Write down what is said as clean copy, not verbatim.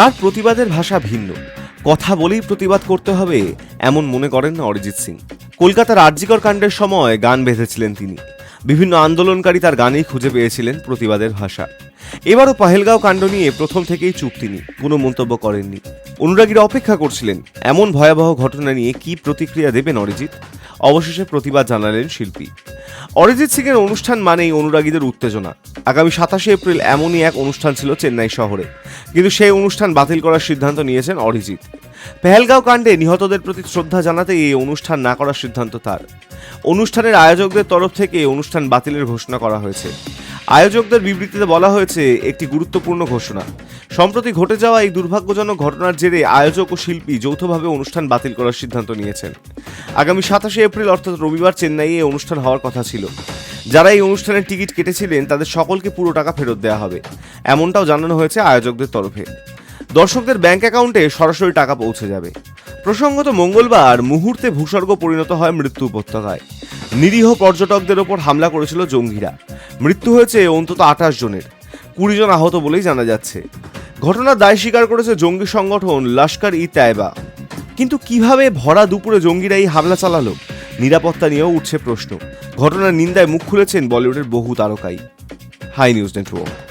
তার প্রতিবাদের ভাষা ভিন্ন, কথা বলেই প্রতিবাদ করতে হবে এমন মনে করেন না অরিজিৎ সিং। কলকাতার আরজিকর কাণ্ডের সময় গান বেঁধেছিলেন তিনি, বিভিন্ন আন্দোলনকারী তার গানেই খুঁজে পেয়েছিলেন প্রতিবাদের ভাষা। এবারও পহেলগাঁও কাণ্ড নিয়ে প্রথম থেকেই চুপ তিনি, কোনো মন্তব্য করেননি। অনুরাগীরা অপেক্ষা করছিলেন এমন ভয়াবহ ঘটনা নিয়ে কি প্রতিক্রিয়া দেবেন অরিজিৎ। অবশেষে প্রতিবাদ জানালেন শিল্পী। অরিজিৎ সিং এর অনুষ্ঠান মানেই অনুরাগীদের উত্তেজনা। আগামী 27 এপ্রিল এমনই এক অনুষ্ঠান ছিল চেন্নাই শহরে, কিন্তু সেই অনুষ্ঠান বাতিল করার সিদ্ধান্ত নিয়েছেন অরিজিৎ। পেহেলগাঁও কাণ্ডে নিহতদের প্রতি শ্রদ্ধা জানাতে এই অনুষ্ঠান না করার সিদ্ধান্ত তার। অনুষ্ঠানের আয়োজকদের তরফ থেকে অনুষ্ঠান বাতিলের ঘোষণা করা হয়েছে। আয়োজকদের বিবৃতিতে বলা হয়েছে, একটি গুরুত্বপূর্ণ ঘোষণা, সম্প্রতি ঘটে যাওয়া এই দুর্ভাগ্যজনক ঘটনার জেরে আয়োজক ও শিল্পী যৌথভাবে অনুষ্ঠান বাতিল করার সিদ্ধান্ত নিয়েছেন। আগামী 27 এপ্রিল অর্থাৎ রবিবার চেন্নাইয়ে অনুষ্ঠান হওয়ার কথা ছিল। যারা এই অনুষ্ঠানের টিকিট কেটেছিলেন তাদের সকলকে পুরো টাকা ফেরত দেওয়া হবে, এমনটাও জানানো হয়েছে আয়োজকদের তরফে। দর্শকদের ব্যাংক অ্যাকাউন্টে সরাসরি টাকা পৌঁছে যাবে। প্রসঙ্গত, মঙ্গলবার মুহূর্তে ভূস্বর্গ পরিণত হয় মৃত্যু উপত্যকায়। নিরীহ পর্যটকদের ওপর হামলা করেছিল জঙ্গিরা। মৃত্যু হয়েছে অন্তত 28 জনের, 20 জন আহত বলেই জানা যাচ্ছে। ঘটনার দায় স্বীকার করেছে জঙ্গি সংগঠন লস্কর-ই-তয়বা। কিন্তু কিভাবে ভরা দুপুরে জঙ্গিরা এই হামলা চালালো, নিরাপত্তা নিয়েও উঠছে প্রশ্ন। ঘটনার নিন্দায় মুখ খুলেছেন বলিউডের বহু তারকাই। High news network.